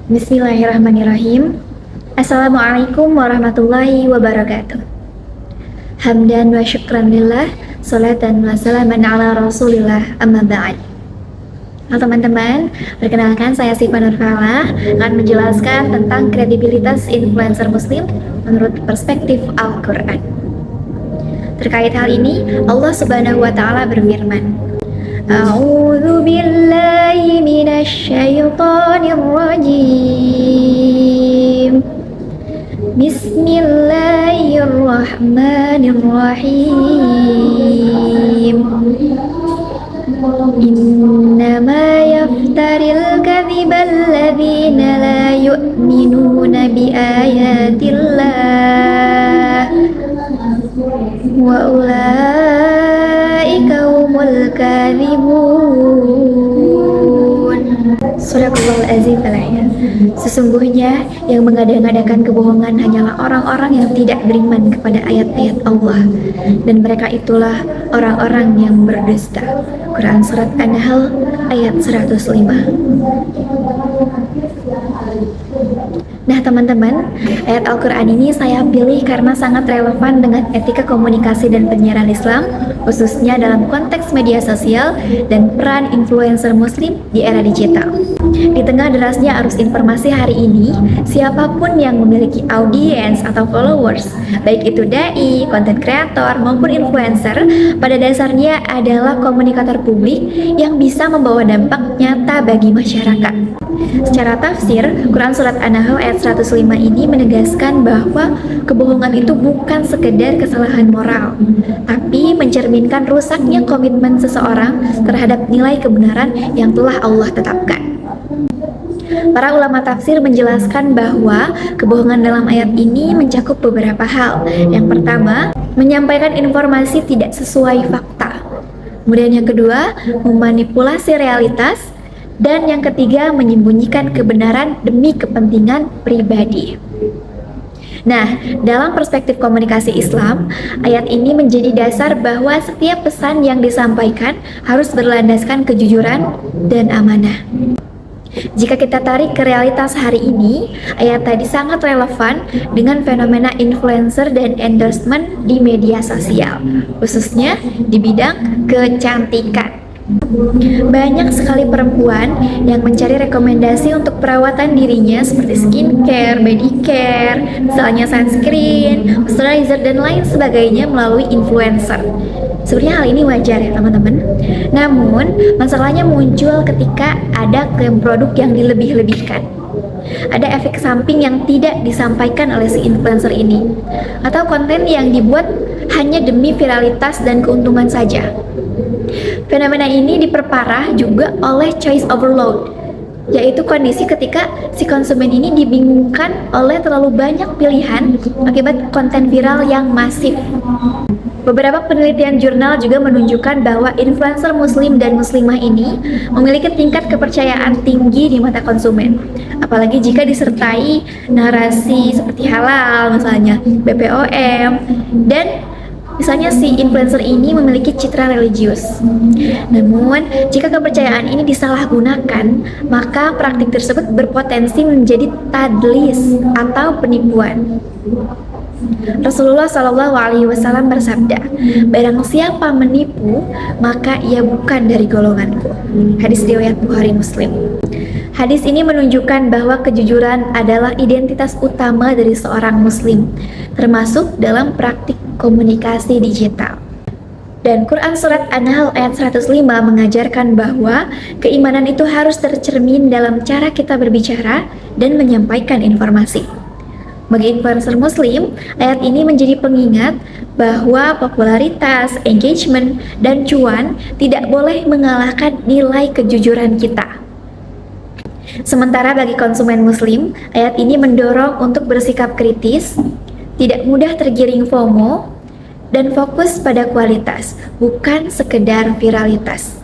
Bismillahirrahmanirrahim. Assalamualaikum warahmatullahi wabarakatuh. Hamdan wa syukran lillah, salatan wa salaman ala rasulillah, amma ba'd. Halo teman-teman, perkenalkan saya Siva Nurfalah akan menjelaskan tentang kredibilitas influencer muslim menurut perspektif Al-Quran. Terkait hal ini, Allah Subhanahu wa Ta'ala berfirman, A'udzu billahi minasy syaithanir rajim. Bismillahirrahmanirrahim. Innama yaftaril kadhiba alladhina la yu'minuna biayatillah wa ulaika humul kadhibun. Surahul Azim al-Ayat. Sesungguhnya yang mengada-ngadakan kebohongan hanyalah orang-orang yang tidak beriman kepada ayat-ayat Allah, dan mereka itulah orang-orang yang berdusta. Quran Surat An-Nahl ayat 105. Nah teman-teman, ayat Al-Quran ini saya pilih karena sangat relevan dengan etika komunikasi dan penyiaran Islam, khususnya dalam konteks media sosial dan peran influencer muslim di era digital. Di tengah derasnya arus informasi hari ini, siapapun yang memiliki audiens atau followers, baik itu dai, konten kreator, maupun influencer, pada dasarnya adalah komunikator publik yang bisa membawa dampak nyata bagi masyarakat. Secara tafsir, Quran Surat An-Nahl ayat 105 ini menegaskan bahwa kebohongan itu bukan sekedar kesalahan moral, tapi mencerminkan rusaknya komitmen seseorang terhadap nilai kebenaran yang telah Allah tetapkan. Para ulama tafsir menjelaskan bahwa kebohongan dalam ayat ini mencakup beberapa hal. Yang pertama, menyampaikan informasi tidak sesuai fakta. Kemudian yang kedua, memanipulasi realitas. Dan yang ketiga, menyembunyikan kebenaran demi kepentingan pribadi. Nah, dalam perspektif komunikasi Islam, ayat ini menjadi dasar bahwa setiap pesan yang disampaikan harus berlandaskan kejujuran dan amanah. Jika kita tarik ke realitas hari ini, ayat tadi sangat relevan dengan fenomena influencer dan endorsement di media sosial, khususnya di bidang kecantikan. Banyak sekali perempuan yang mencari rekomendasi untuk perawatan dirinya seperti skincare, body care, misalnya sunscreen, moisturizer, dan lain sebagainya melalui influencer. Sebenarnya hal ini wajar ya teman-teman. Namun, masalahnya muncul ketika ada klaim produk yang dilebih-lebihkan. Ada efek samping yang tidak disampaikan oleh si influencer ini, atau konten yang dibuat hanya demi viralitas dan keuntungan saja. Fenomena ini diperparah juga oleh choice overload, yaitu kondisi ketika si konsumen ini dibingungkan oleh terlalu banyak pilihan akibat konten viral yang masif. Beberapa penelitian jurnal juga menunjukkan bahwa influencer muslim dan muslimah ini memiliki tingkat kepercayaan tinggi di mata konsumen, apalagi jika disertai narasi seperti halal, misalnya BPOM, dan misalnya si influencer ini memiliki citra religius. Namun, jika kepercayaan ini disalahgunakan, maka praktik tersebut berpotensi menjadi tadlis atau penipuan. Rasulullah Shallallahu Alaihi Wasallam bersabda, "Barang siapa menipu, maka ia bukan dari golonganku." Hadis riwayat Bukhari Muslim. Hadis ini menunjukkan bahwa kejujuran adalah identitas utama dari seorang muslim, termasuk dalam praktik komunikasi digital. Dan Quran Surat An-Nahl ayat 105 mengajarkan bahwa keimanan itu harus tercermin dalam cara kita berbicara dan menyampaikan informasi. Bagi influencer muslim, ayat ini menjadi pengingat bahwa popularitas, engagement, dan cuan tidak boleh mengalahkan nilai kejujuran kita. Sementara bagi konsumen muslim, ayat ini mendorong untuk bersikap kritis, tidak mudah tergiring FOMO, dan fokus pada kualitas, bukan sekedar viralitas.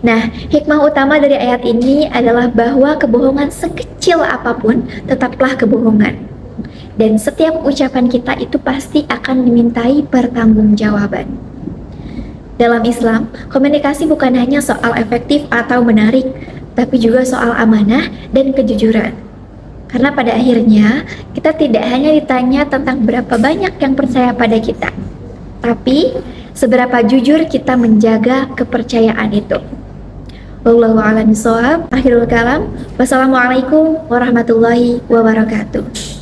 Nah, hikmah utama dari ayat ini adalah bahwa kebohongan sekecil apapun tetaplah kebohongan. Dan setiap ucapan kita itu pasti akan dimintai pertanggungjawaban. Dalam Islam, komunikasi bukan hanya soal efektif atau menarik, tapi juga soal amanah dan kejujuran. Karena pada akhirnya kita tidak hanya ditanya tentang berapa banyak yang percaya pada kita, tapi seberapa jujur kita menjaga kepercayaan itu. Wallahu a'lam bishawab. Akhirul kalam. Wassalamualaikum warahmatullahi wabarakatuh.